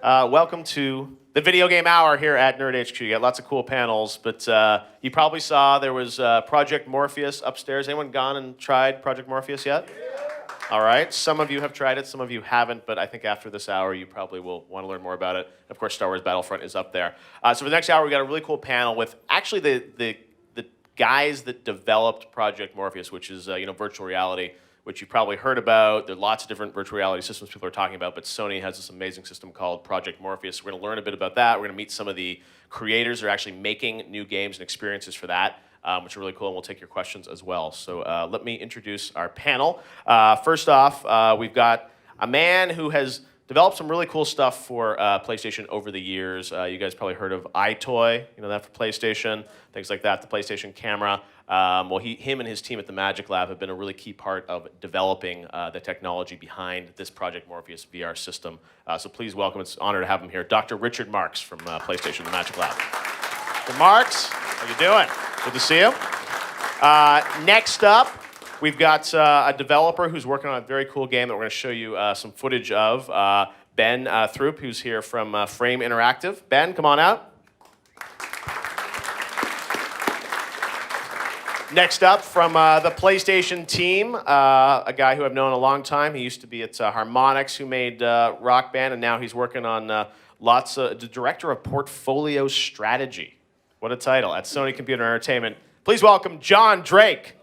Welcome to the Video Game Hour here at Nerd HQ. You got lots of cool panels, but you probably saw there was Project Morpheus upstairs. Anyone gone and tried Project Morpheus yet? All right. Some of you have tried it, some of you haven't, but I think after this hour you probably will want to learn more about it. Of course, Star Wars Battlefront is up there. So for the next hour, we got a really cool panel with actually the guys that developed Project Morpheus, which is virtual reality, which you've probably heard about. There are lots of different virtual reality systems people are talking about, but Sony has this amazing system called Project Morpheus. We're going to learn a bit about that. We're going to meet some of the creators who are actually making new games and experiences for that, which are really cool, and we'll take your questions as well. So let me introduce our panel. First off, we've got a man who has developed some really cool stuff for PlayStation over the years. You guys probably heard of iToy, that for PlayStation, things like that, the PlayStation camera. Him and his team at the Magic Lab have been a really key part of developing the technology behind this Project Morpheus VR system. So please welcome, it's an honor to have him here, Dr. Richard Marks from PlayStation, the Magic Lab. Dr. Marks, how you doing? Good to see you. Next up, we've got a developer who's working on a very cool game that we're going to show you some footage of. Ben Throop, who's here from Frame Interactive. Ben, come on out. Next up, from the PlayStation team, a guy who I've known a long time. He used to be at Harmonix, who made Rock Band, and now he's working on the director of portfolio strategy. What a title, at Sony Computer Entertainment. Please welcome John Drake.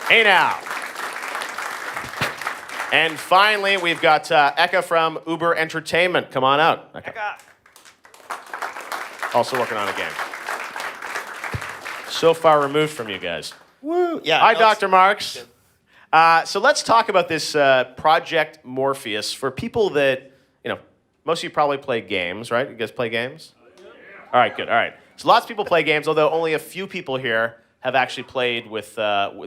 Hey now. And finally, we've got Eka from Uber Entertainment. Come on out, Eka. Also working on a game. So far removed from you guys. Woo! Yeah. Hi, Dr. Marks. So let's talk about this Project Morpheus. For people that, most of you probably play games, right? You guys play games? Yeah. All right, good. All right. So lots of people play games, although only a few people here have actually played with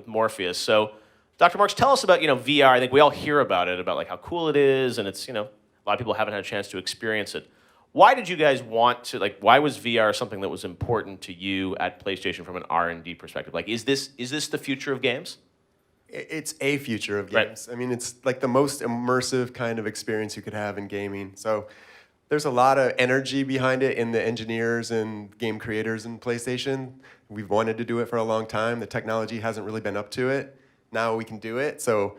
Morpheus. So, Dr. Marks, tell us about VR. I think we all hear about it, about how cool it is, and it's a lot of people haven't had a chance to experience it. Why did you guys want to why was VR something that was important to you at PlayStation from an R&D perspective? Is this the future of games? It's a future of games. Right. I mean, it's the most immersive kind of experience you could have in gaming. So there's a lot of energy behind it in the engineers and game creators in PlayStation. We've wanted to do it for a long time. The technology hasn't really been up to it. Now we can do it. So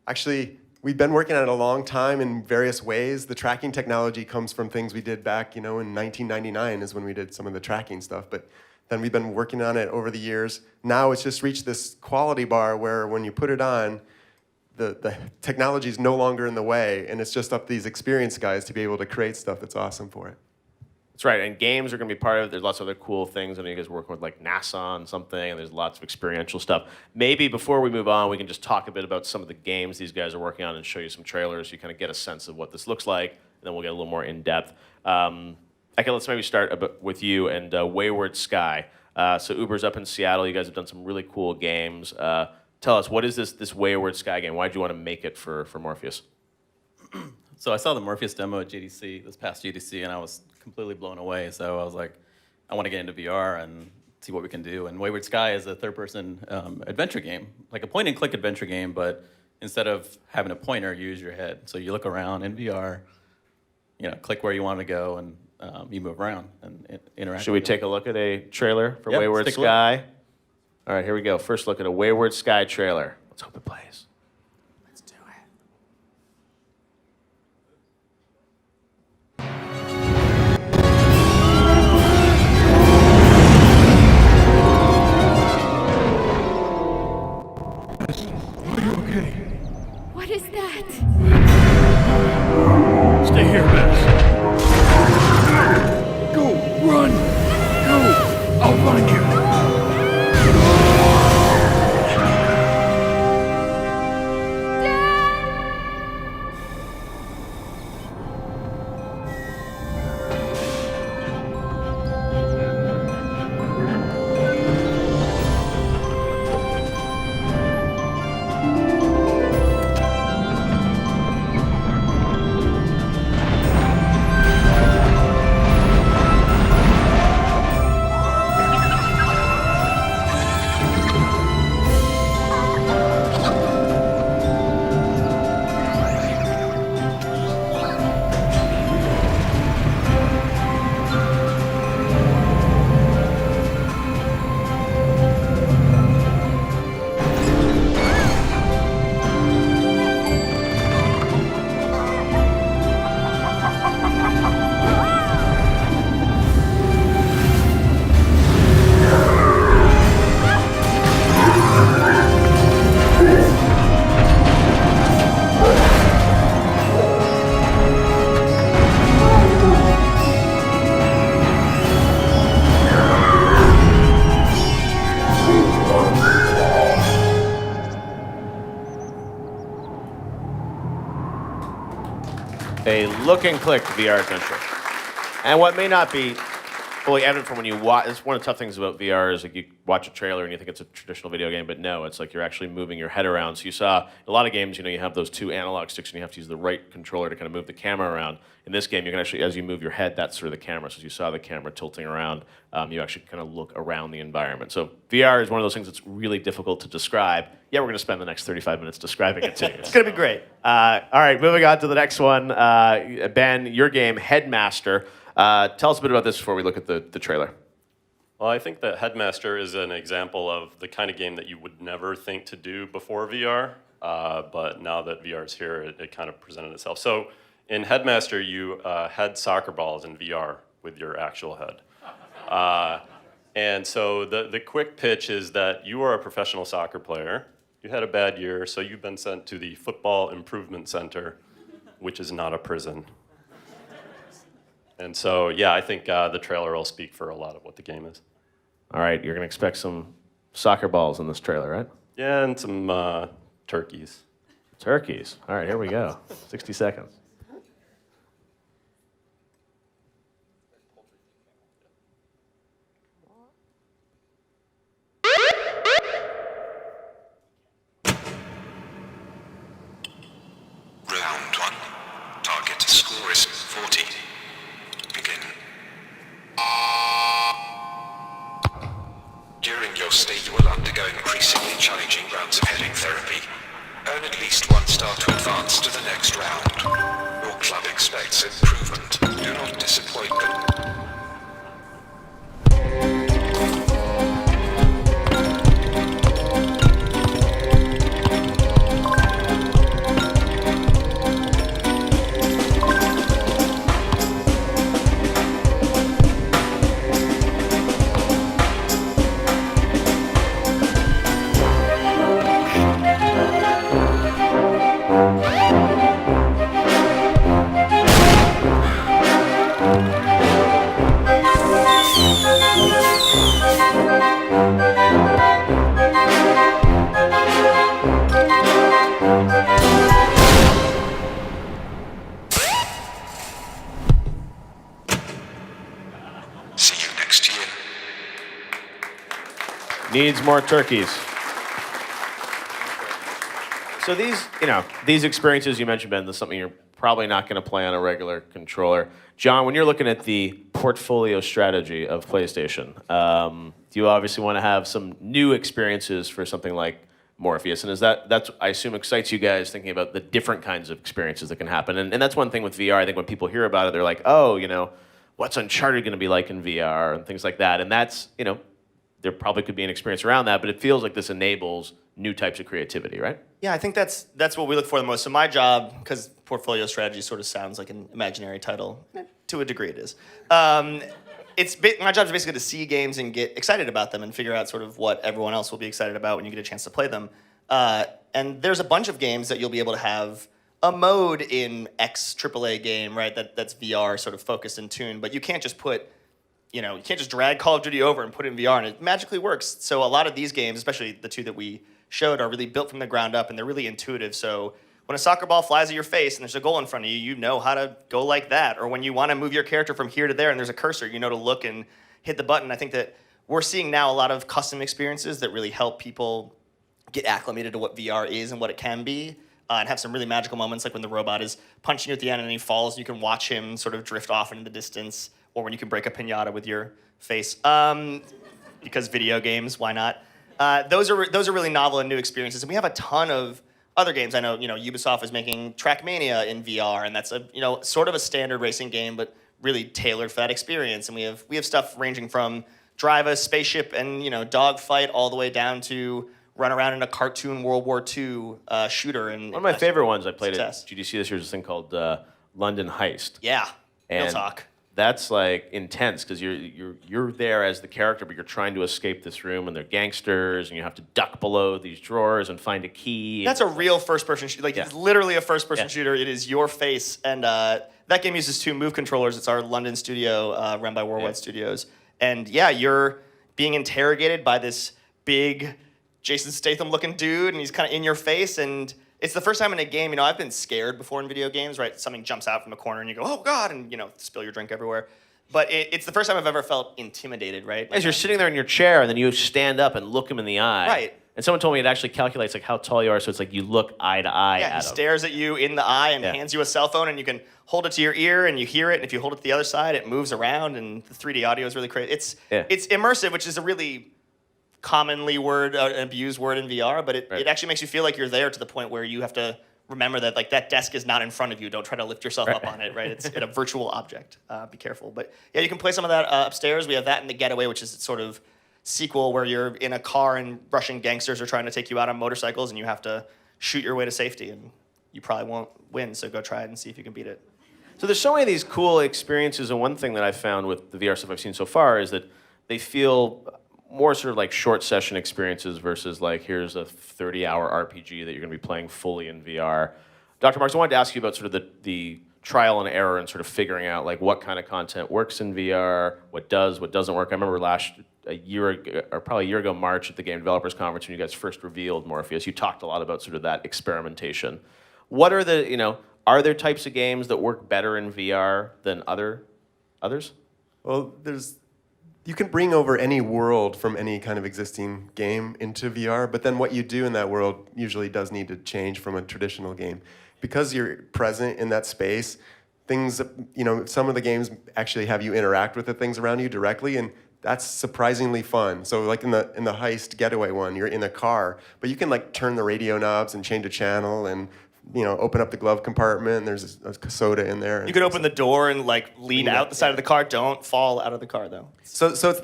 actually, we've been working on it a long time in various ways. The tracking technology comes from things we did back, in 1999 is when we did some of the tracking stuff. But then we've been working on it over the years. Now it's just reached this quality bar where when you put it on, the technology is no longer in the way, and it's just up to these experienced guys to be able to create stuff that's awesome for it. That's right, and games are going to be part of it. There's lots of other cool things. I know you guys are working with NASA on something, and there's lots of experiential stuff. Maybe before we move on, we can just talk a bit about some of the games these guys are working on and show you some trailers so you kind of get a sense of what this looks like, and then we'll get a little more in-depth. Okay, let's maybe start a bit with you and Wayward Sky. So Uber's up in Seattle. You guys have done some really cool games. Tell us, what is this Wayward Sky game? Why did you want to make it for Morpheus? So I saw the Morpheus demo at GDC, this past GDC, and I was completely blown away. So I was like, I want to get into VR and see what we can do. And Wayward Sky is a third-person adventure game, like a point-and-click adventure game, but instead of having a pointer, you use your head. So you look around in VR, click where you want to go, and you move around and interact. Should we take a look at a trailer for Wayward Sky? All right, here we go. First look at a Wayward Sky trailer. Let's hope it plays. Let's do it. Are you okay? What is that? Stay here, Bess. Go, run, go. I'll find you. a look-and-click VR adventure. And what may not be fully evident from when you watch, it's one of the tough things about VR is like you watch a trailer and you think it's a traditional video game, but no, it's like you're actually moving your head around. So you saw a lot of games, you have those 2 analog sticks and you have to use the right controller to kind of move the camera around. In this game, you can actually, as you move your head, that's sort of the camera. So as you saw the camera tilting around, you actually kind of look around the environment. So VR is one of those things that's really difficult to describe. Yeah, we're going to spend the next 35 minutes describing it to you. It's going to be great. All right, moving on to the next one. Ben, your game, Headmaster. Tell us a bit about this before we look at the trailer. Well, I think that Headmaster is an example of the kind of game that you would never think to do before VR, but now that VR is here, it kind of presented itself. So in Headmaster, you head soccer balls in VR with your actual head. And so the quick pitch is that you are a professional soccer player. You had a bad year, so you've been sent to the Football Improvement Center, which is not a prison. And so, yeah, I think the trailer will speak for a lot of what the game is. All right, you're going to expect some soccer balls in this trailer, right? Yeah, and some turkeys. Turkeys. All right, here we go. 60 seconds. Round 1. Target score is 40. Begin. During your stay, you will undergo increasingly challenging rounds of heading therapy. Earn at least 1 star to advance to the next round. Your club expects improvement. Do not disappoint them. See you next year. Needs more turkeys. So these experiences you mentioned, Ben, this is something you're probably not going to play on a regular controller. John, when you're looking at the portfolio strategy of PlayStation, do you obviously want to have some new experiences for something like Morpheus? And that's I assume excites you guys thinking about the different kinds of experiences that can happen. And that's one thing with VR. I think when people hear about it, they're like, oh, what's Uncharted going to be like in VR and things like that. And that's, there probably could be an experience around that, but it feels like this enables new types of creativity, right? Yeah, I think that's what we look for the most. So my job, because portfolio strategy sort of sounds like an imaginary title, to a degree it is. My job is basically to see games and get excited about them and figure out sort of what everyone else will be excited about when you get a chance to play them. And there's a bunch of games that you'll be able to have a mode in X AAA game, right? That's VR sort of focused and tuned, but you can't just you can't just drag Call of Duty over and put it in VR and it magically works. So a lot of these games, especially the 2 that we showed, are really built from the ground up and they're really intuitive. So when a soccer ball flies at your face and there's a goal in front of you, you know how to go like that. Or when you want to move your character from here to there and there's a cursor, you know to look and hit the button. I think that we're seeing now a lot of custom experiences that really help people get acclimated to what VR is and what it can be. And have some really magical moments, like when the robot is punching you at the end and he falls, you can watch him sort of drift off into the distance, or when you can break a piñata with your face. Because video games, why not? Those are really novel and new experiences, and we have a ton of other games. I know Ubisoft is making Trackmania in VR, and that's a sort of a standard racing game, but really tailored for that experience. And we have stuff ranging from drive a spaceship and dogfight all the way down to run around in a cartoon World War II shooter. And one of my favorite ones I played at GDC this year is this thing called London Heist. Yeah, real And talk. that's like intense because you're there as the character, but you're trying to escape this room, and they're gangsters, and you have to duck below these drawers and find a key. That's a real first-person shooter. It's literally a first-person shooter. It is your face, and that game uses 2 Move controllers. It's our London studio run by Worldwide Studios, and you're being interrogated by this big Jason Statham-looking dude, and he's kind of in your face, and it's the first time in a game, I've been scared before in video games, right? Something jumps out from a corner and you go, oh God, and spill your drink everywhere. But it's the first time I've ever felt intimidated, right? As you're sitting there in your chair, and then you stand up and look him in the eye. Right. And someone told me it actually calculates like how tall you are, so it's like you look eye to eye Yeah, at he him. stares at you in the eye and Yeah. hands you a cell phone, and you can hold it to your ear and you hear it. And if you hold it to the other side, it moves around, and the 3D audio is really crazy. It's immersive, which is a really commonly abused word in VR, but it actually makes you feel like you're there to the point where you have to remember that like that desk is not in front of you. Don't try to lift yourself up on it, right? It's a virtual object. Be careful. But yeah, you can play some of that upstairs. We have that in the Getaway, which is sort of sequel where you're in a car and Russian gangsters are trying to take you out on motorcycles and you have to shoot your way to safety, and you probably won't win, so go try it and see if you can beat it. So there's so many of these cool experiences, and one thing that I found with the VR stuff I've seen so far is that they feel more sort of like short session experiences versus like here's a 30-hour RPG that you're going to be playing fully in VR. Dr. Marks, I wanted to ask you about sort of the trial and error and sort of figuring out like what kind of content works in VR, what doesn't work. I remember a year ago, March at the Game Developers Conference when you guys first revealed Morpheus, you talked a lot about sort of that experimentation. What are are there types of games that work better in VR than others? Well, you can bring over any world from any kind of existing game into VR, but then what you do in that world usually does need to change from a traditional game. Because you're present in that space, things, some of the games actually have you interact with the things around you directly, and that's surprisingly fun. So like in the Heist Getaway one, you're in a car, but you can like turn the radio knobs and change a channel and open up the glove compartment, and there's a soda in there. You could open the door and like lean out the side of the car. Don't fall out of the car though. So it's it's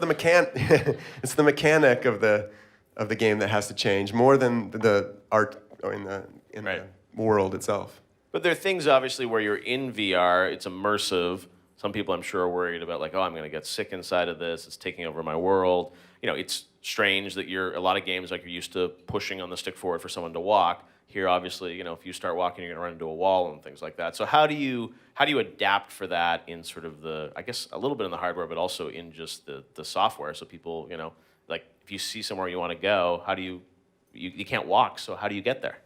the mechanic of the game that has to change more than the art or in the world itself. But there are things obviously where you're in VR, it's immersive. Some people I'm sure are worried about like, oh, I'm going to get sick inside of this. It's taking over my world. It's strange that a lot of games like you're used to pushing on the stick forward for someone to walk. Here, obviously, if you start walking, you're going to run into a wall and things like that. So how do you adapt for that in sort of I guess a little bit in the hardware, but also in just the software? So people, like if you see somewhere you want to go, how do you can't walk, so how do you get there?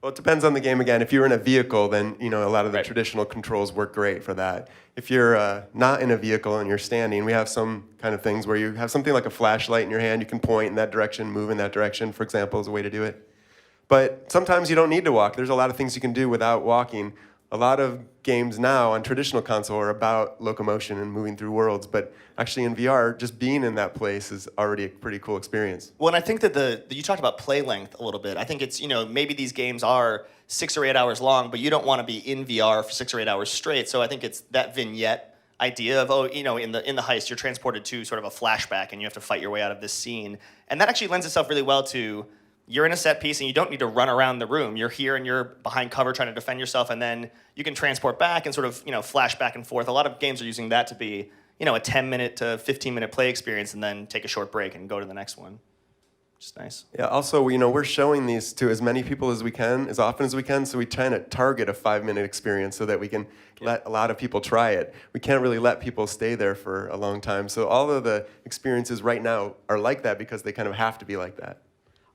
Well, it depends on the game again. If you're in a vehicle, then a lot of the traditional controls work great for that. If you're not in a vehicle and you're standing, we have some kind of things where you have something like a flashlight in your hand. You can point in that direction, move in that direction, for example, is a way to do it. But sometimes you don't need to walk. There's a lot of things you can do without walking. A lot of games now on traditional console are about locomotion and moving through worlds, but actually in VR, just being in that place is already a pretty cool experience. Well, and I think that you talked about play length a little bit. I think it's, maybe these games are 6 or 8 hours long, but you don't want to be in VR for 6 or 8 hours straight. So I think it's that vignette idea of, in the Heist, you're transported to sort of a flashback and you have to fight your way out of this scene. And that actually lends itself really well to you're in a set piece and you don't need to run around the room. You're here and you're behind cover trying to defend yourself, and then you can transport back and sort of, flash back and forth. A lot of games are using that to be, a 10-minute to 15-minute play experience and then take a short break and go to the next one. Which is nice. Yeah, also, we're showing these to as many people as we can, as often as we can, so we try to target a 5-minute experience so that we can let a lot of people try it. We can't really let people stay there for a long time. So all of the experiences right now are like that because they kind of have to be like that.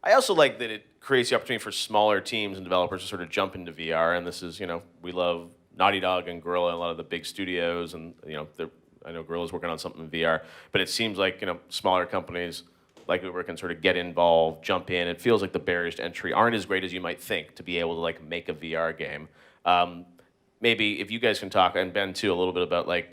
I also like that it creates the opportunity for smaller teams and developers to sort of jump into VR. And this is, we love Naughty Dog and Gorilla and a lot of the big studios. And, I know Gorilla's working on something in VR. But it seems like, smaller companies like Uber can sort of get involved, jump in. It feels like the barriers to entry aren't as great as you might think to be able to, like, make a VR game. Maybe if you guys can talk, and Ben too, a little bit about, like,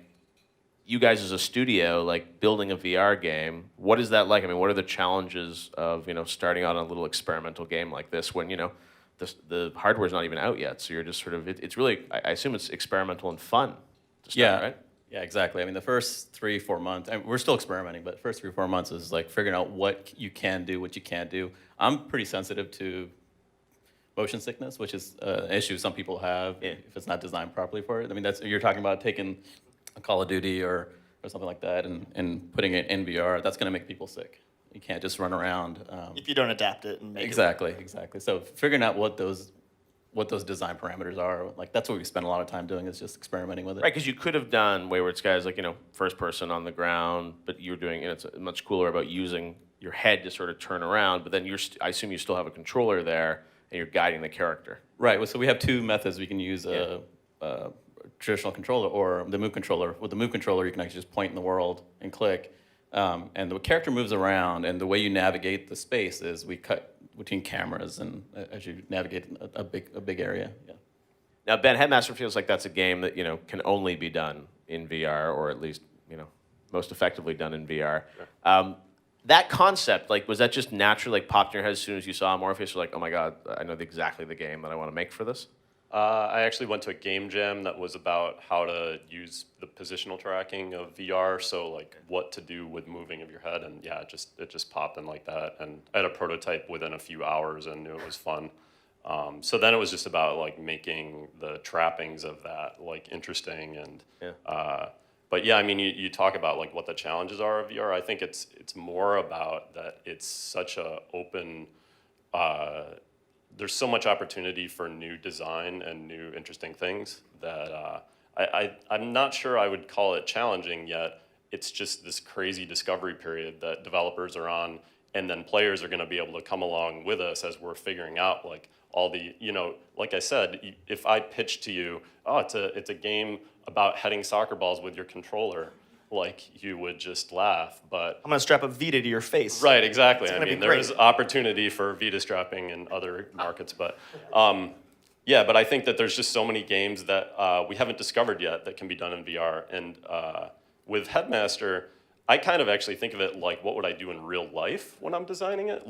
you guys as a studio, like building a VR game, what is that like? I mean, what are the challenges of, starting out on a little experimental game like this when, the hardware's not even out yet? So you're just sort of, it's really, I assume it's experimental and fun to start, right? Yeah, exactly. I mean, the first 3-4 months, we're still experimenting, but the first 3-4 months is like figuring out what you can do, what you can't do. I'm pretty sensitive to motion sickness, which is an issue some people have if it's not designed properly for it. I mean, you're talking about taking a Call of Duty or something like that and putting it in VR, that's going to make people sick. You can't just run around. If you don't adapt it and make Exactly. So figuring out what those design parameters are, like that's what we spend a lot of time doing is just experimenting with it. Right, because you could have done Wayward Skies like, first person on the ground, but you're doing, it's much cooler about using your head to sort of turn around, but then I assume you still have a controller there and you're guiding the character. Right. Well, so we have two methods. We can use a traditional controller or the move controller. With the move controller, you can actually just point in the world and click, and the character moves around. And the way you navigate the space is we cut between cameras, and as you navigate a big area. Yeah. Now, Ben, Headmaster feels like that's a game that can only be done in VR, or at least most effectively done in VR. That concept, was that just naturally popped in your head as soon as you saw Morpheus? You're like, oh my God, I know exactly the game that I want to make for this. I actually went to a game jam that was about how to use the positional tracking of VR, so what to do with moving of your head, and yeah, it just popped in like that. And I had a prototype within a few hours and knew it was fun. So then it was just about making the trappings of that interesting and. Yeah. But yeah, I mean, you talk about what the challenges are of VR. I think it's more about that it's such a open. There's so much opportunity for new design and new interesting things that I'm not sure I would call it challenging yet. It's just this crazy discovery period that developers are on, and then players are going to be able to come along with us as we're figuring out all the, like I said, if I pitch to you, oh, it's a game about heading soccer balls with your controller, you would just laugh. But I'm gonna strap a Vita to your face. right, exactly. It's I gonna mean, be there great. is opportunity for Vita strapping in other markets, but yeah. But I think that there's just so many games that we haven't discovered yet that can be done in VR. And with Headmaster, I kind of actually think of it what would I do in real life when I'm designing it?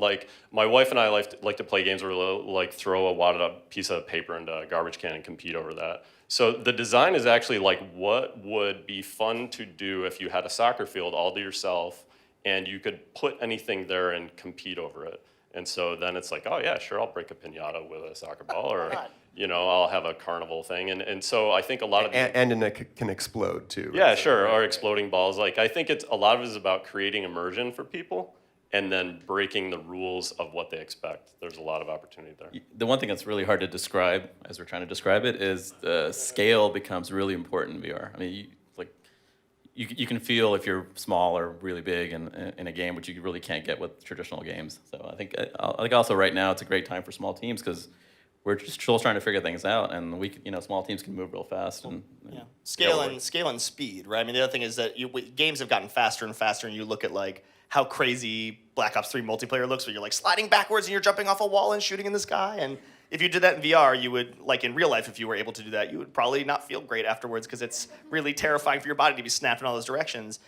My wife and I like to play games where we'll throw a wadded up piece of paper into a garbage can and compete over that. So the design is actually what would be fun to do if you had a soccer field all to yourself and you could put anything there and compete over it. And so then it's oh yeah, sure, I'll break a piñata with a soccer ball, or I'll have a carnival thing. And so I think a lot of And it can explode too. yeah, sure, or exploding balls. I think a lot of it is about creating immersion for people and then breaking the rules of what they expect. There's a lot of opportunity there. The one thing that's really hard to describe as we're trying to describe it is the scale becomes really important in VR. I mean, you can feel if you're small or really big in a game, which you really can't get with traditional games. So I think also right now it's a great time for small teams because we're just still trying to figure things out, and small teams can move real fast and Yeah. Scale and speed, right? I mean, the other thing is that games have gotten faster and faster, and you look at how crazy Black Ops 3 multiplayer looks, where you're sliding backwards and you're jumping off a wall and shooting in the sky. And if you did that in VR, you would, in real life, if you were able to do that, you would probably not feel great afterwards because it's really terrifying for your body to be snapped in all those directions.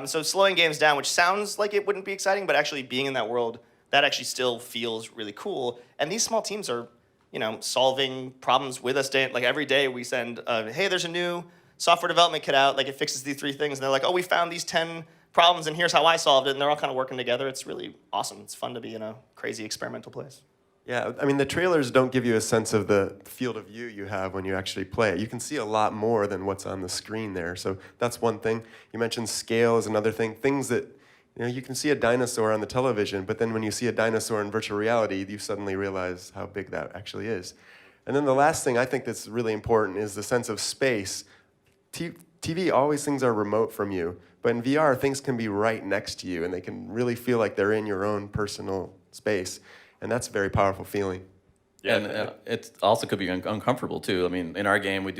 So slowing games down, which sounds like it wouldn't be exciting, but actually being in that world, that actually still feels really cool. And these small teams are, solving problems with us every day we send, hey, there's a new software development kit out, it fixes these 3 things. And they're oh, we found these 10 problems and here's how I solved it. And they're all kind of working together. It's really awesome. It's fun to be in a crazy experimental place. Yeah, I mean, the trailers don't give you a sense of the field of view you have when you actually play it. You can see a lot more than what's on the screen there. So that's one thing. You mentioned scale is another thing. Things that, you can see a dinosaur on the television, but then when you see a dinosaur in virtual reality, you suddenly realize how big that actually is. And then the last thing I think that's really important is the sense of space. TV, always things are remote from you, but in VR, things can be right next to you, and they can really feel like they're in your own personal space, and that's a very powerful feeling. Yeah, and it also could be uncomfortable too. I mean, in our game, we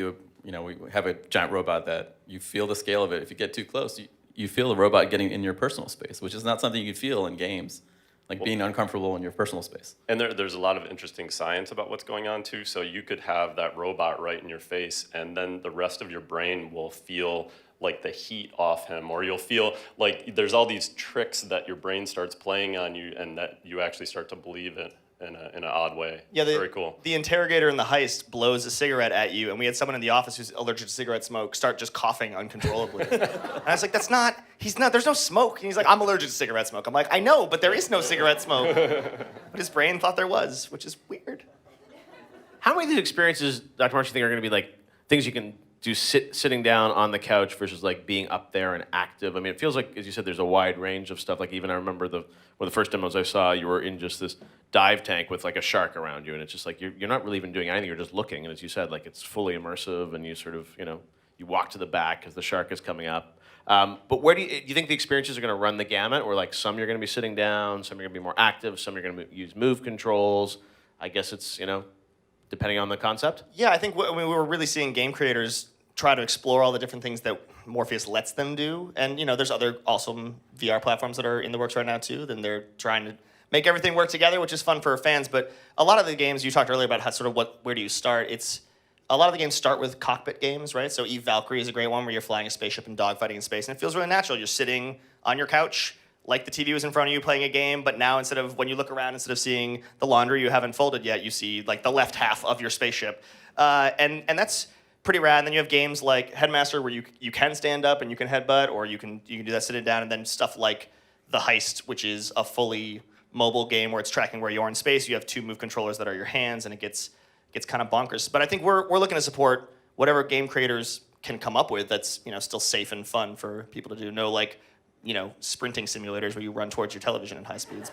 have a giant robot that you feel the scale of it. If you get too close, you feel the robot getting in your personal space, which is not something you feel in games, being uncomfortable in your personal space. And there's a lot of interesting science about what's going on too. So you could have that robot right in your face, and then the rest of your brain will feel the heat off him, or you'll feel there's all these tricks that your brain starts playing on you, and that you actually start to believe it in an odd way. Yeah, very cool. The interrogator in the heist blows a cigarette at you, and we had someone in the office who's allergic to cigarette smoke start just coughing uncontrollably. And I was he's not, there's no smoke. And he's I'm allergic to cigarette smoke. I'm I know, but there is no cigarette smoke. But his brain thought there was, which is weird. How many of these experiences, Dr. March, you think are going to be things you can do sitting down on the couch versus being up there and active? I mean, it feels as you said, there's a wide range of stuff. Even I remember one of the first demos I saw, you were in just this dive tank with a shark around you, and it's just you're not really even doing anything. You're just looking, and as you said, it's fully immersive, and you sort of you walk to the back because the shark is coming up. But where do you think the experiences are going to run the gamut? Or some you're going to be sitting down, some you're going to be more active, some you're going to use move controls. I guess it's depending on the concept? Yeah, I think we were really seeing game creators try to explore all the different things that Morpheus lets them do. And, there's other awesome VR platforms that are in the works right now, too. Then they're trying to make everything work together, which is fun for fans. But a lot of the games, you talked earlier about how where do you start? A lot of the games start with cockpit games, right? So Eve Valkyrie is a great one where you're flying a spaceship and dogfighting in space. And it feels really natural. You're sitting on your couch, like the TV was in front of you playing a game, but now when you look around, instead of seeing the laundry you haven't folded yet, you see like the left half of your spaceship. And that's pretty rad. And then you have games like Headmaster where you can stand up and you can headbutt, or you can do that sitting down, and then stuff like The Heist, which is a fully mobile game where it's tracking where you are in space. You have 2 move controllers that are your hands, and it gets kind of bonkers. But I think we're looking to support whatever game creators can come up with that's still safe and fun for people to do. No sprinting simulators where you run towards your television at high speeds.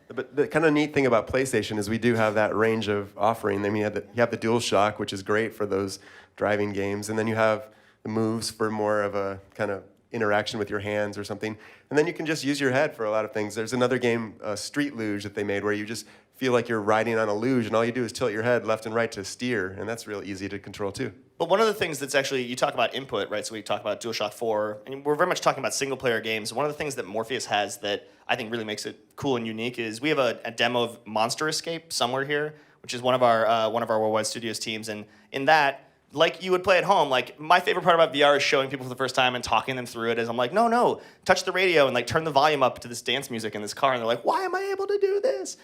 But the kind of neat thing about PlayStation is we do have that range of offering. I mean, you have the DualShock, which is great for those driving games, and then you have the moves for more of a kind of interaction with your hands or something. And then you can just use your head for a lot of things. There's another game, Street Luge, that they made where you just feel like you're riding on a luge, and all you do is tilt your head left and right to steer, and that's real easy to control too. But one of the things that's actually, you talk about input, right? So we talk about DualShock 4, and we're very much talking about single-player games. One of the things that Morpheus has that I think really makes it cool and unique is we have a demo of Monster Escape somewhere here, which is one of our Worldwide Studios teams, and in that, like you would play at home, like my favorite part about VR is showing people for the first time and talking them through it. Is I'm like, no, touch the radio and like turn the volume up to this dance music in this car, and they're like, why am I able to do this?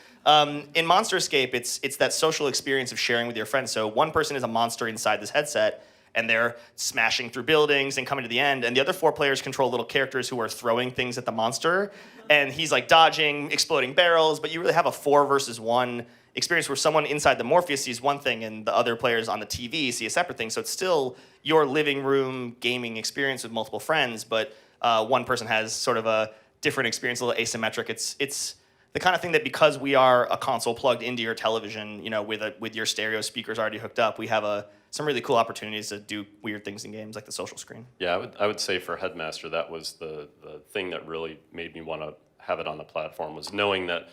In Monster Escape, it's that social experience of sharing with your friends. So one person is a monster inside this headset, and they're smashing through buildings and coming to the end, and the other 4 players control little characters who are throwing things at the monster, and he's like dodging, exploding barrels, but you really have a 4 versus 1 experience where someone inside the Morpheus sees one thing and the other players on the TV see a separate thing. So it's still your living room gaming experience with multiple friends, but one person has sort of a different experience, a little asymmetric. It's the kind of thing that because we are a console plugged into your television, with your stereo speakers already hooked up, we have some really cool opportunities to do weird things in games like the social screen. Yeah, I would say for Headmaster, that was the thing that really made me want to have it on the platform, was knowing that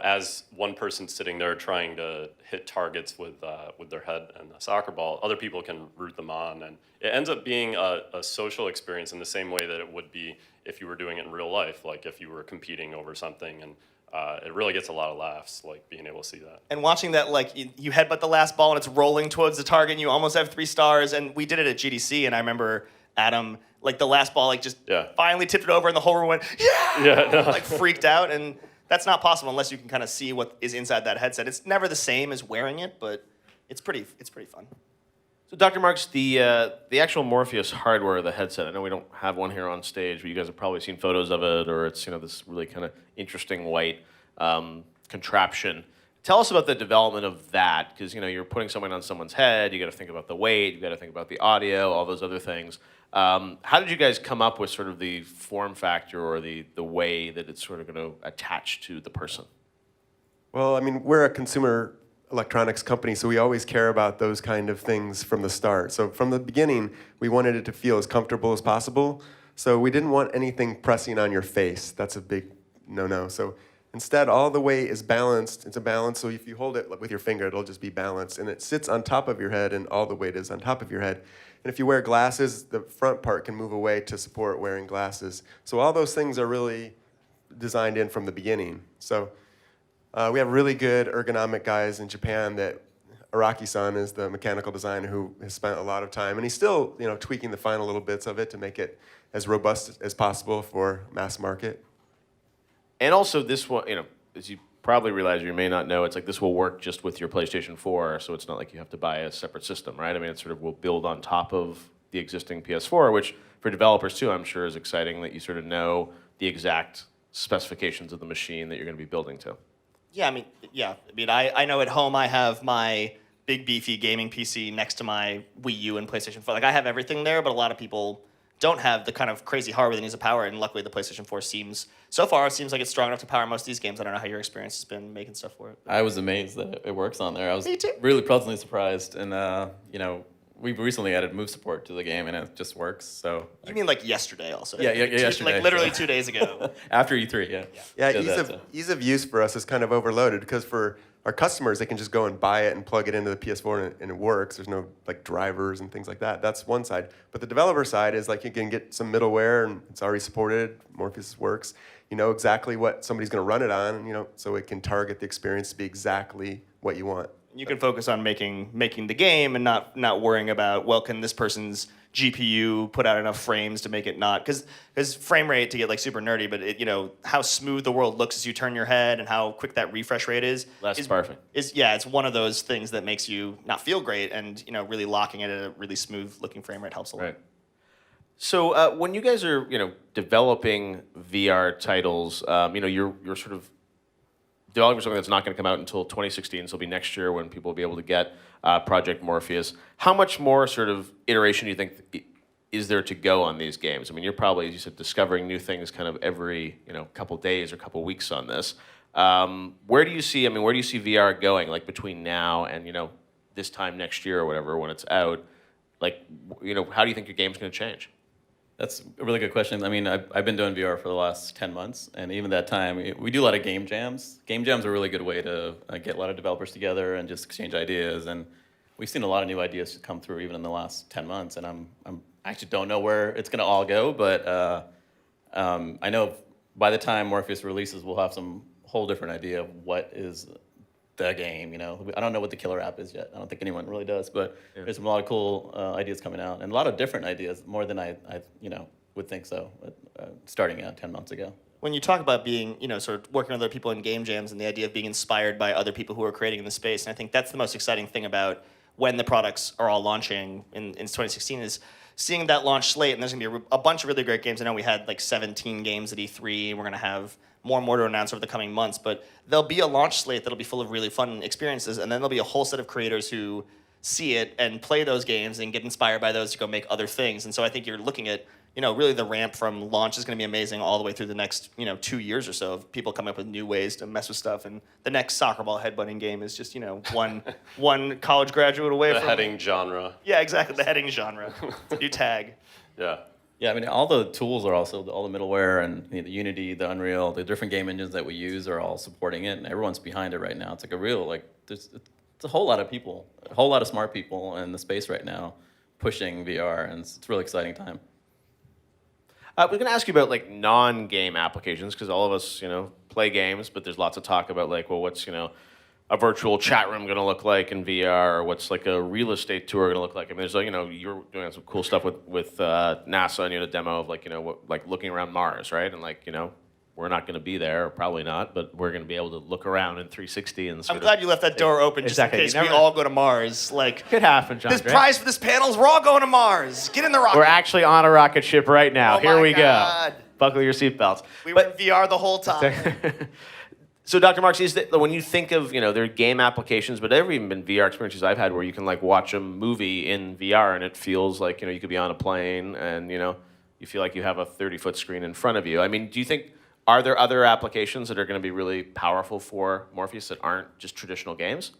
as one person sitting there trying to hit targets with their head and a soccer ball, other people can root them on, and it ends up being a social experience in the same way that it would be if you were doing it in real life, like if you were competing over something, and it really gets a lot of laughs, like being able to see that. And watching that, like you headbutt the last ball and it's rolling towards the target, and you almost have 3 stars. And we did it at GDC, and I remember Adam, like the last ball, finally tipped it over, and the whole room went, like freaked out. And that's not possible unless you can kind of see what is inside that headset. It's never the same as wearing it, but it's pretty fun. So, Dr. Marks, the actual Morpheus hardware, the headset, I know we don't have one here on stage, but you guys have probably seen photos of it, or it's this really kind of interesting white contraption. Tell us about the development of that, because you're putting someone on someone's head, you got to think about the weight, you got to think about the audio, all those other things. How did you guys come up with sort of the form factor or the way that it's sort of going to attach to the person? Well, I mean, we're a consumer electronics company, so we always care about those kind of things from the start. So from the beginning, we wanted it to feel as comfortable as possible. So we didn't want anything pressing on your face. That's a big no-no. So instead, all the weight is balanced. It's a balance, so if you hold it with your finger, it'll just be balanced. And it sits on top of your head, and all the weight is on top of your head. And if you wear glasses, the front part can move away to support wearing glasses. So all those things are really designed in from the beginning. So we have really good ergonomic guys in Japan. That Araki-san is the mechanical designer who has spent a lot of time, and he's still tweaking the final little bits of it to make it as robust as possible for mass market. And also this one, as you probably realize, or you may not know, it's like this will work just with your PlayStation 4, so it's not like you have to buy a separate system, right? I mean, it sort of will build on top of the existing PS4, which for developers too, I'm sure is exciting that you sort of know the exact specifications of the machine that you're going to be building to. Yeah, I know at home I have my big beefy gaming PC next to my Wii U and PlayStation 4. Like I have everything there, but a lot of people don't have the kind of crazy hardware that needs to power it, and luckily the PlayStation 4 seems like it's strong enough to power most of these games. I don't know how your experience has been making stuff for it. I was amazed that it works on there. I was Me too. really pleasantly surprised, and we've recently added move support to the game, and it just works. So you mean like yesterday also? Yeah, yesterday. Like literally 2 days ago. After E3, yeah. Yeah, ease of use for us is kind of overloaded, because for our customers, they can just go and buy it and plug it into the PS4 and it works. There's no like drivers and things like that. That's one side. But the developer side is like you can get some middleware and it's already supported. Morpheus works. You know exactly what somebody's going to run it on, you know, so it can target the experience to be exactly what you want. You can focus on making the game and not worrying about, well, can this person's GPU put out enough frames to make it not, because frame rate, to get like super nerdy, but it, you know, how smooth the world looks as you turn your head and how quick that refresh rate is Perfect. It's one of those things that makes you not feel great, and you know, really locking it at a really smooth looking frame rate helps a lot. Right. So when you guys are, developing VR titles, you're sort of developing something that's not going to come out until 2016, so it'll be next year when people will be able to get Project Morpheus. How much more sort of iteration do you think is there to go on these games? I mean, you're probably, as you said, discovering new things kind of every couple days or couple weeks on this. Where do you see VR going, like between now and this time next year or whatever when it's out? Like, how do you think your game's going to change? That's a really good question. I mean, I've been doing VR for the last 10 months, and even that time, we do a lot of game jams. Game jams are a really good way to get a lot of developers together and just exchange ideas. And we've seen a lot of new ideas come through even in the last 10 months. And I actually don't know where it's going to all go, but I know by the time Morpheus releases, we'll have some whole different idea of what is the game. I don't know what the killer app is yet. I don't think anyone really does, but there's a lot of cool ideas coming out and a lot of different ideas, more than I would think so, starting 10 months ago. When you talk about being, sort of working with other people in game jams and the idea of being inspired by other people who are creating in the space, and I think that's the most exciting thing about when the products are all launching in 2016 is seeing that launch slate, and there's going to be a bunch of really great games. I know we had like 17 games at E3, and we're going to have more and more to announce over the coming months, but there'll be a launch slate that'll be full of really fun experiences, and then there'll be a whole set of creators who see it and play those games and get inspired by those to go make other things. And so I think you're looking at, really the ramp from launch is going to be amazing all the way through the next, 2 years or so of people coming up with new ways to mess with stuff. And the next soccer ball headbutting game is just, one college graduate away The from heading genre. Yeah, exactly. The heading genre. New tag. Yeah. Yeah, I mean, all the tools are also, all the middleware and the Unity, the Unreal, the different game engines that we use are all supporting it, and everyone's behind it right now. It's like a real, it's a whole lot of people, a whole lot of smart people in the space right now pushing VR, and it's a really exciting time. We're going to ask you about non-game applications because all of us, play games, but there's lots of talk about what's a virtual chat room going to look like in VR, or what's like a real estate tour going to look like. I mean, there's you're doing some cool stuff with NASA, and you had a demo of looking around Mars, right? And we're not going to be there, or probably not, but we're going to be able to look around in 360 and. I'm glad you left that door open just in case we all go to Mars. Could happen, John. This prize for this panel is we're all going to Mars. Get in the rocket. We're actually on a rocket ship right now. Oh Here we God. go. Buckle your seatbelts. We were in VR the whole time. So, Dr. Marks, when you think of, there are game applications, but there have even been VR experiences I've had where you can watch a movie in VR and it feels like, you could be on a plane and, you feel like you have a 30-foot screen in front of you. I mean, do you think, are there other applications that are going to be really powerful for Morpheus that aren't just traditional games?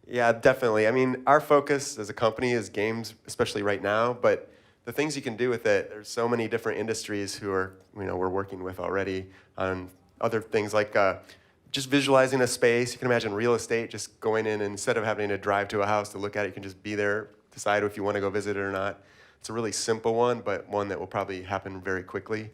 Yeah, definitely. I mean, our focus as a company is games, especially right now, but the things you can do with it, there's so many different industries who are, we're working with already on other things like just visualizing a space. You can imagine real estate, just going in and instead of having to drive to a house to look at it, you can just be there, decide if you want to go visit it or not. It's a really simple one, but one that will probably happen very quickly.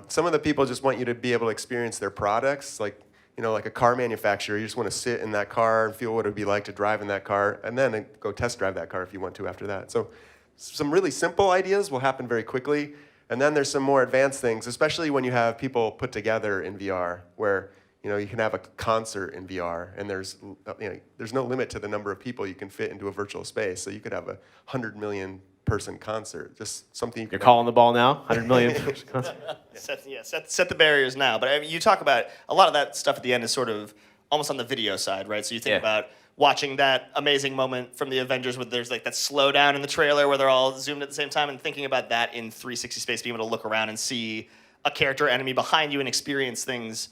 Some of the people just want you to be able to experience their products, like a car manufacturer. You just want to sit in that car and feel what it would be like to drive in that car, and then go test drive that car if you want to after that. So some really simple ideas will happen very quickly, and then there's some more advanced things, especially when you have people put together in VR, where you can have a concert in VR, and there's no limit to the number of people you can fit into a virtual space. So you could have a 100 million person concert, just something You're calling the ball now? 100 million person concert? Set the barriers now. But I mean, you talk about a lot of that stuff at the end is sort of almost on the video side, right? So you think about watching that amazing moment from the Avengers where there's that slowdown in the trailer where they're all zoomed at the same time, and thinking about that in 360 space, being able to look around and see a character enemy behind you and experience things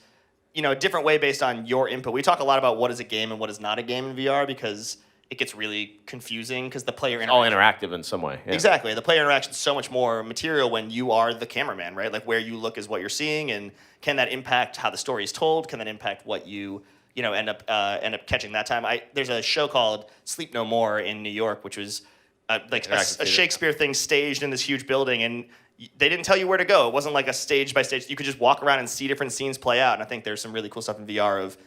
a different way based on your input. We talk a lot about what is a game and what is not a game in VR because it gets really confusing because the player interaction. All interactive in some way. Yeah. Exactly. The player interaction is so much more material when you are the cameraman, right? Like where you look is what you're seeing, and can that impact how the story is told? Can that impact what you end up catching that time. There's a show called Sleep No More in New York, which was like a Shakespeare thing staged in this huge building, and they didn't tell you where to go. It wasn't like a stage by stage. You could just walk around and see different scenes play out. And I think there's some really cool stuff in VR of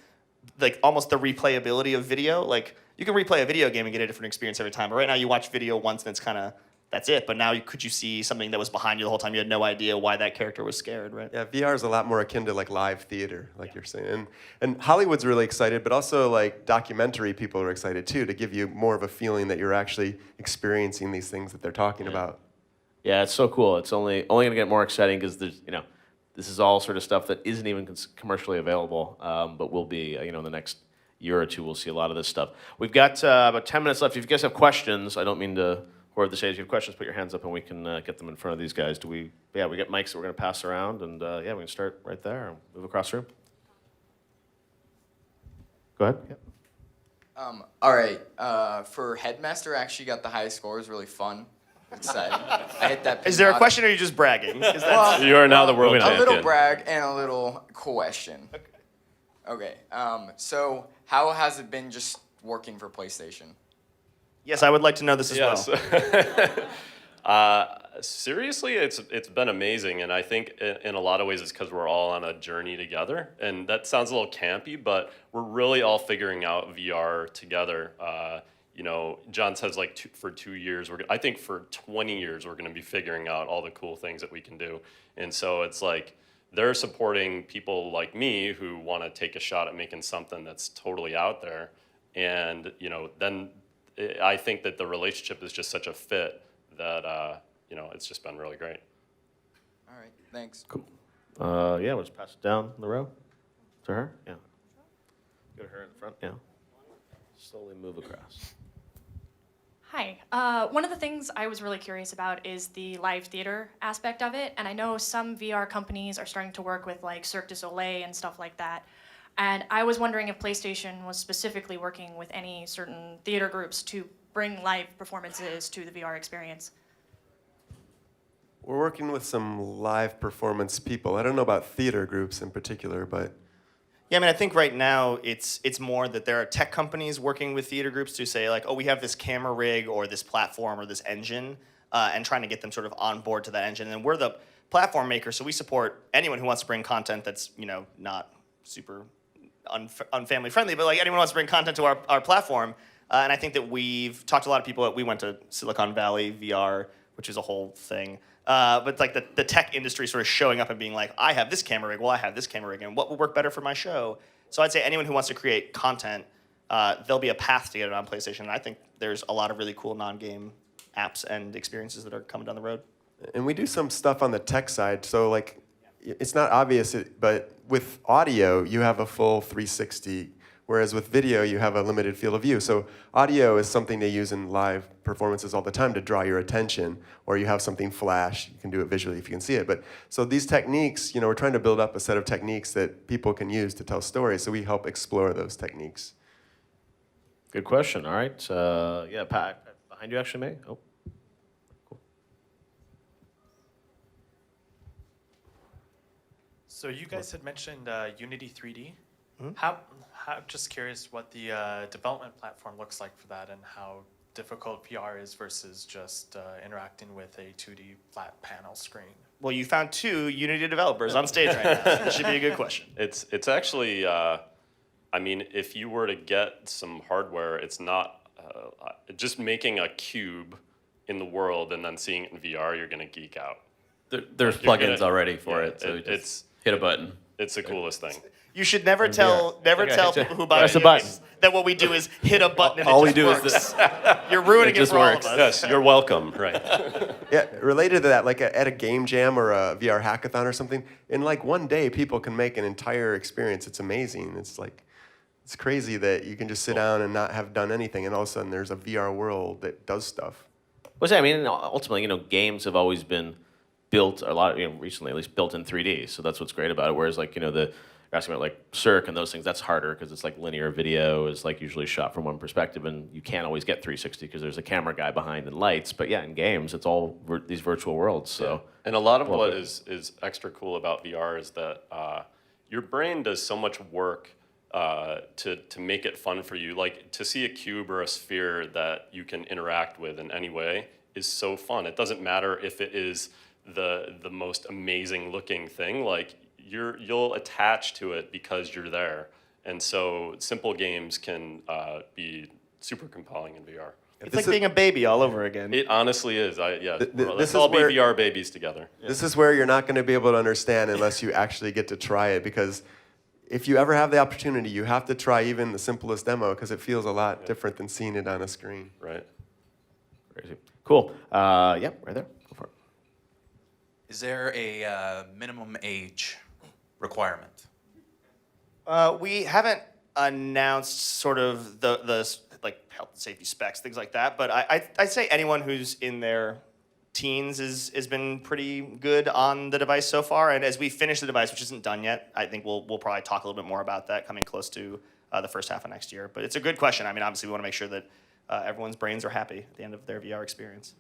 like almost the replayability of video. Like you can replay a video game and get a different experience every time. But right now you watch video once and it's kind of that's it. But now could you see something that was behind you the whole time? You had no idea why that character was scared, right? Yeah, VR is a lot more akin to like live theater, like you're saying. And Hollywood's really excited, but also like documentary people are excited too, to give you more of a feeling that you're actually experiencing these things that they're talking about. Yeah, it's so cool. It's only going to get more exciting because there's, this is all sort of stuff that isn't even commercially available, but will be, in the next year or two, we'll see a lot of this stuff. We've got about 10 minutes left. If you guys have questions, I don't mean to hoard the stage. If you have questions, put your hands up and we can get them in front of these guys. We got mics that we're going to pass around, and we can start right there and move across the room. Go ahead. Yep. All right. For Headmaster, I actually got the highest score. It was really fun. Exciting. I hit that. Is there a question, or are you just bragging? Well, You are now the world a champion. little brag and a little question. Okay. So how has it been just working for PlayStation? Yes, I would like to know this as well. Seriously, it's been amazing, and I think in a lot of ways it's because we're all on a journey together. And that sounds a little campy, but we're really all figuring out VR together. John says for 2 years. I think for 20 years we're going to be figuring out all the cool things that we can do. And so it's like they're supporting people like me who want to take a shot at making something that's totally out there. And then I think that the relationship is just such a fit that it's just been really great. All right. Thanks. Cool. We'll just pass it down the row to her. Yeah. Go to her in the front. Yeah. Slowly move across. Hi. One of the things I was really curious about is the live theater aspect of it. And I know some VR companies are starting to work with like Cirque du Soleil and stuff like that. And I was wondering if PlayStation was specifically working with any certain theater groups to bring live performances to the VR experience. We're working with some live performance people. I don't know about theater groups in particular, but Yeah, I think right now it's more that there are tech companies working with theater groups to say like, oh, we have this camera rig or this platform or this engine, and trying to get them sort of on board to that engine. And we're the platform maker, so we support anyone who wants to bring content that's not super unfamily friendly, but like anyone who wants to bring content to our platform. And I think that we've talked to a lot of people. We went to Silicon Valley VR, which is a whole thing. But like the tech industry sort of showing up and being like, I have this camera rig, well, I have this camera rig, and what would work better for my show? So I'd say anyone who wants to create content, there'll be a path to get it on PlayStation. And I think there's a lot of really cool non-game apps and experiences that are coming down the road. and we do some stuff on the tech side. So like, it's not obvious, but with audio, you have a full 360. Whereas with video, you have a limited field of view. So audio is something they use in live performances all the time to draw your attention, or you have something flash, you can do it visually if you can see it. But so these techniques, we're trying to build up a set of techniques that people can use to tell stories, so we help explore those techniques. Good question. All right. Pat, behind you actually, May. Oh, cool. So you guys had mentioned Unity 3D. Mm-hmm. How just curious what the development platform looks like for that, and how difficult VR is versus just interacting with a 2D flat panel screen. Well, you found 2 Unity developers on stage right now. That should be a good question. It's actually, if you were to get some hardware, it's not just making a cube in the world and then seeing it in VR. You're gonna geek out. There's plugins already for it, so it's hit a button. It's the coolest thing. You should never tell people who buy Press a video button. games that what we do is hit a button and All it we just do is works. this. You're ruining It it just for all works. of us. Yes, you're welcome. Right. Yeah, related to that, like at a game jam or a VR hackathon or something, in like one day, people can make an entire experience. It's amazing. It's crazy that you can just sit down and not have done anything, and all of a sudden there's a VR world that does stuff. Ultimately, games have always been built a lot. Recently, at least, built in 3D. So that's what's great about it. Whereas, you're asking about like Cirque and those things, that's harder because it's like linear video is like usually shot from one perspective, and you can't always get 360 because there's a camera guy behind and lights. But yeah, in games, it's all these virtual worlds. So. Yeah. And a lot of what is extra cool about VR is that your brain does so much work to make it fun for you. Like to see a cube or a sphere that you can interact with in any way is so fun. It doesn't matter if it is the most amazing looking thing. Like you'll attach to it because you're there. And so simple games can be super compelling in VR. It's like being a baby all over again. It honestly is. This Let's is all be where- VR babies together. This is where you're not going to be able to understand unless you actually get to try it, because if you ever have the opportunity, you have to try even the simplest demo because it feels a lot different than seeing it on a screen. Right. Crazy. Cool. Yep, right there. Go for it. Is there a minimum age requirement? We haven't announced sort of the like health and safety specs, things like that. But I'd say anyone who's in their teens has been pretty good on the device so far. And as we finish the device, which isn't done yet, I think we'll probably talk a little bit more about that coming close to the first half of next year. But it's a good question. I mean, obviously, we want to make sure that everyone's brains are happy at the end of their VR experience.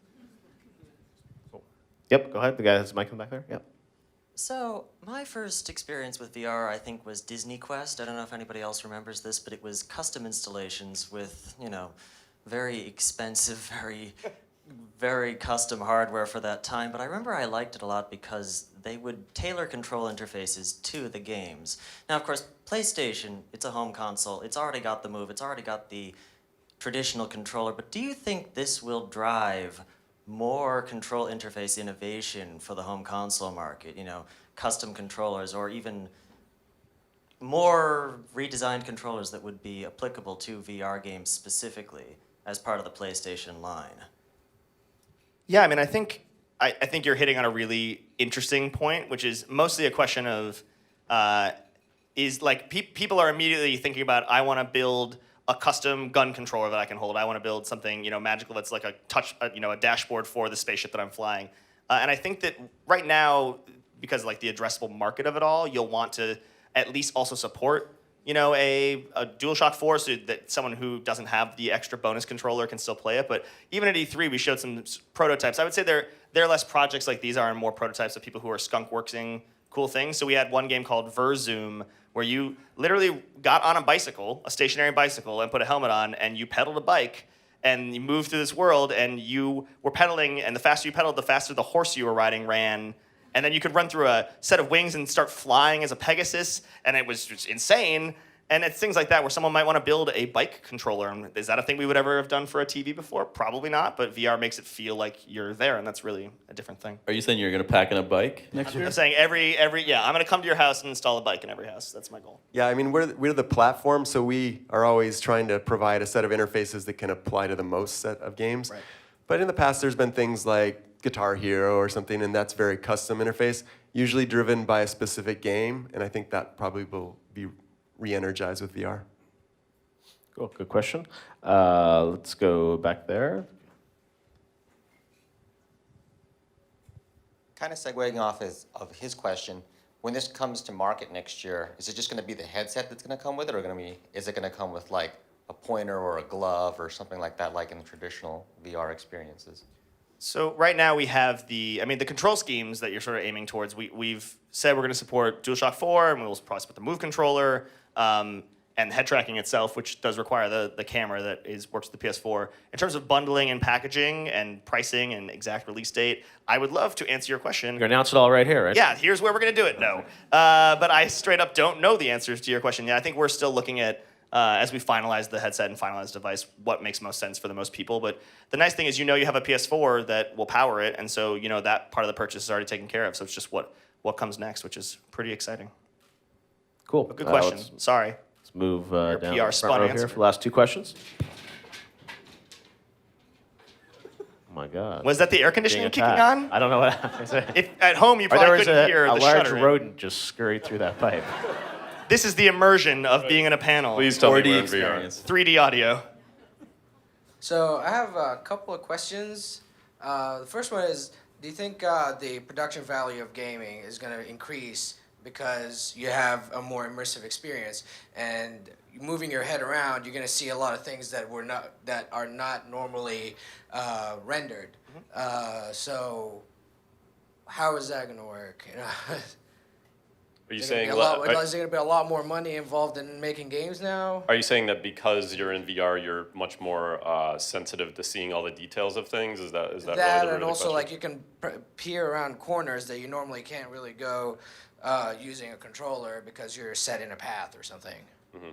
Cool. Yep, go ahead. The guy has his mic in the back there. Yep. So, my first experience with VR, I think, was Disney Quest. I don't know if anybody else remembers this, but it was custom installations with, very expensive, very custom hardware for that time. But I remember I liked it a lot because they would tailor control interfaces to the games. Now, of course, PlayStation, it's a home console. It's already got the Move. It's already got the traditional controller. But do you think this will drive more control interface innovation for the home console market, custom controllers, or even more redesigned controllers that would be applicable to VR games specifically as part of the PlayStation line? Yeah, I mean, I think you're hitting on a really interesting point, which is mostly a question of is like people are immediately thinking about, I want to build a custom gun controller that I can hold. I want to build something, magical that's like a dashboard for the spaceship that I'm flying. And I think that right now, because like the addressable market of it all, you'll want to at least also support, a DualShock 4 so that someone who doesn't have the extra bonus controller can still play it. But even at E3, we showed some prototypes. I would say they're less projects like these are and more prototypes of people who are skunkworksing cool things. So we had one game called Verzoom, where you literally got on a bicycle, a stationary bicycle, and put a helmet on, and you pedaled a bike, and you moved through this world, and you were pedaling, and the faster you pedaled, the faster the horse you were riding ran. And then you could run through a set of wings and start flying as a Pegasus, and it was just insane. And it's things like that where someone might want to build a bike controller. And is that a thing we would ever have done for a TV before? Probably not, but VR makes it feel like you're there, and that's really a different thing. Are you saying you're going to pack in a bike next year? I'm saying I'm going to come to your house and install a bike in every house. That's my goal. Yeah, I mean, we're the platform, so we are always trying to provide a set of interfaces that can apply to the most set of games. Right. But in the past, there's been things like Guitar Hero or something, and that's very custom interface, usually driven by a specific game, and I think that probably will be re-energized with VR. Cool, good question. Let's go back there. Kind of segueing off of his question, when this comes to market next year, is it just going to be the headset that's going to come with it, or is it going to come with like a pointer or a glove or something like that, like in the traditional VR experiences? So right now we have the control schemes that you're sort of aiming towards. We've said we're going to support DualShock 4, and we'll probably support the Move controller, and head tracking itself, which does require the camera that works with the PS4. In terms of bundling and packaging and pricing and exact release date, I would love to answer your question. You're going to announce it all right here, right? Yeah, here's where we're going to do it. No. But I straight up don't know the answers to your question. Yeah, I think we're still looking at, as we finalize the headset and finalize the device, what makes most sense for the most people. But the nice thing is you have a PS4 that will power it, and so that part of the purchase is already taken care of. So it's just what comes next, which is pretty exciting. Cool. Good question. Sorry. Let's move down PR the front spun row answer. here for the last two questions. Oh my God. Was that the air conditioning Being kicking attacked. on? I don't know what happened. If at home you probably couldn't hear a the large shuttering. rodent just scurried through that pipe. This is the immersion of being in a panel. Please tell me 4D we're in VR. experience. 3D audio. So I have a couple of questions. The first one is, do you think the production value of gaming is going to increase because you have a more immersive experience, and moving your head around, you're going to see a lot of things that are not normally rendered. So how is that going to work? Are you Is there saying gonna be a lot more money involved in making games now? Are you saying that because you're in VR, you're much more sensitive to seeing all the details of things? Is that really the And really also question? like you can peer around corners that you normally can't really go using a controller because you're set in a path or something. Mm-hmm.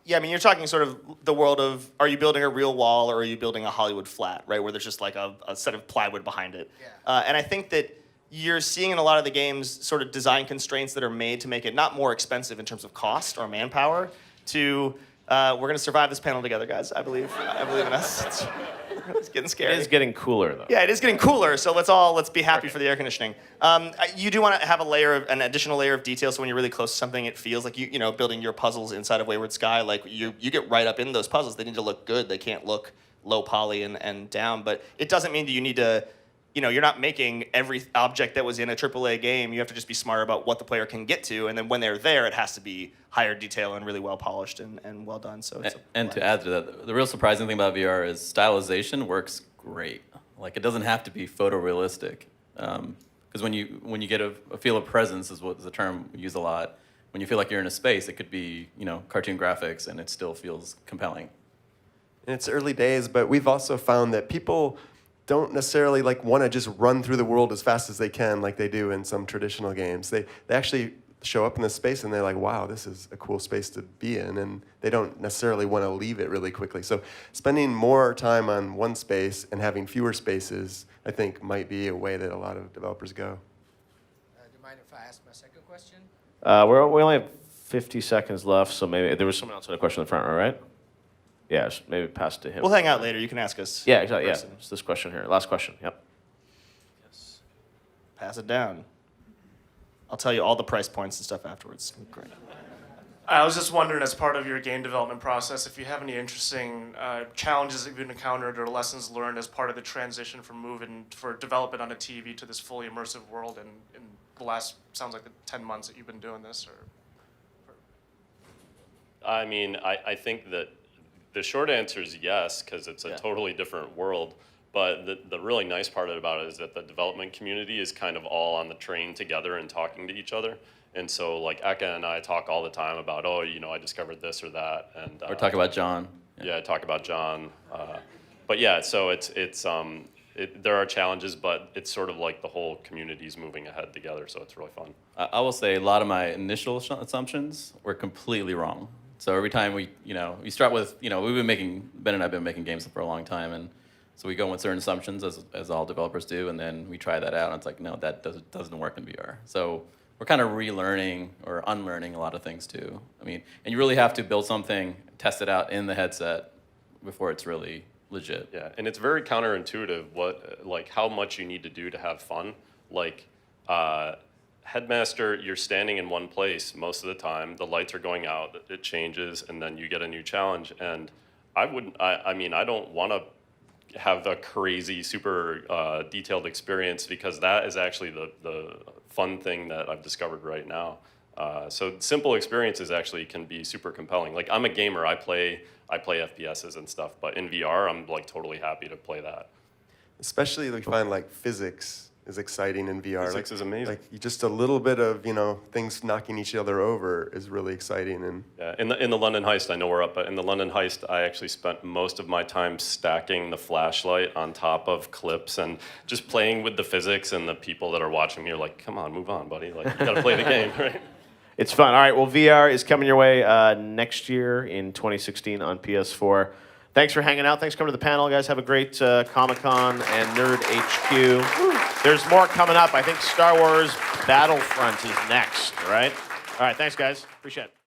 Yeah, I mean, you're talking sort of the world of, are you building a real wall or are you building a Hollywood flat, right? Where there's just like a set of plywood behind it. Yeah. And I think that you're seeing in a lot of the games sort of design constraints that are made to make it not more expensive in terms of cost or manpower to, we're going to survive this panel together, guys. I believe in us. It's getting scary. It is getting cooler, though. Yeah, it is getting cooler, so let's be happy for the air conditioning. You do want to have an additional layer of detail, so when you're really close to something, it feels like you know, building your puzzles inside of Wayward Sky, like you get right up in those puzzles. They need to look good. They can't look low poly and down, but it doesn't mean that you need to, you know, you're not making every object that was in a AAA game. You have to just be smart about what the player can get to, and then when they're there, it has to be higher detail and really well polished and well done. So it's And to add to that, the real surprising thing about VR is stylization works great. Like, it doesn't have to be photorealistic. Because when you get a feel of presence is the term we use a lot. When you feel like you're in a space, it could be, you know, cartoon graphics, and it still feels compelling. And it's early days, but we've also found that people don't necessarily like want to just run through the world as fast as they can like they do in some traditional games. They actually show up in this space and they're like, wow, this is a cool space to be in, and they don't necessarily want to leave it really quickly. So spending more time on one space and having fewer spaces, I think, might be a way that a lot of developers go. Do you mind if I ask my second question? We only have 50 seconds left, so maybe there was someone else with a question in the front row, right? Yeah, maybe pass it to him. We'll hang out later. You can ask us. Yeah, exactly. Yeah, it's this question here. Last question. Yep. Yes. Pass it down. I'll tell you all the price points and stuff afterwards. Great. I was just wondering, as part of your game development process, if you have any interesting challenges that you've encountered or lessons learned as part of the transition from moving for development on a TV to this fully immersive world in the last, sounds like the 10 months that you've been doing this? I mean, I think that the short answer is yes, because it's a totally different world. But the really nice part about it is that the development community is kind of all on the train together and talking to each other. And so, like, Eka and I talk all the time about, oh, you know, I discovered this or that. And Or talk about John. Yeah, talk about John. But yeah, so there are challenges, but it's sort of like the whole community's moving ahead together, so it's really fun. I will say a lot of my initial assumptions were completely wrong. So every time we start with, Ben and I have been making games for a long time, and so we go with certain assumptions, as all developers do, and then we try that out, and it's like, no, that doesn't work in VR. So we're kind of relearning or unlearning a lot of things too. I mean, and you really have to build something, test it out in the headset before it's really legit. Yeah, and it's very counterintuitive how much you need to do to have fun. Like, Headmaster, you're standing in one place most of the time. The lights are going out, it changes, and then you get a new challenge. And I don't want to have the crazy, super detailed experience, because that is actually the fun thing that I've discovered right now. So simple experiences actually can be super compelling. Like, I'm a gamer, I play FPSs and stuff, but in VR, I'm like totally happy to play that. Especially we find like physics is exciting in VR. Physics is amazing. Like just a little bit of things knocking each other over is really exciting. And yeah, in the London Heist, I know we're up, but in the London Heist, I actually spent most of my time stacking the flashlight on top of clips and just playing with the physics, and the people that are watching me are like, "Come on, move on, buddy! Like, you gotta play the game, right?" It's fun. All right, well, VR is coming your way next year in 2016 on PS4. Thanks for hanging out. Thanks for coming to the panel, guys. Have a great Comic-Con and Nerd HQ. There's more coming up. I think Star Wars Battlefront is next, right? All right, thanks, guys. Appreciate it.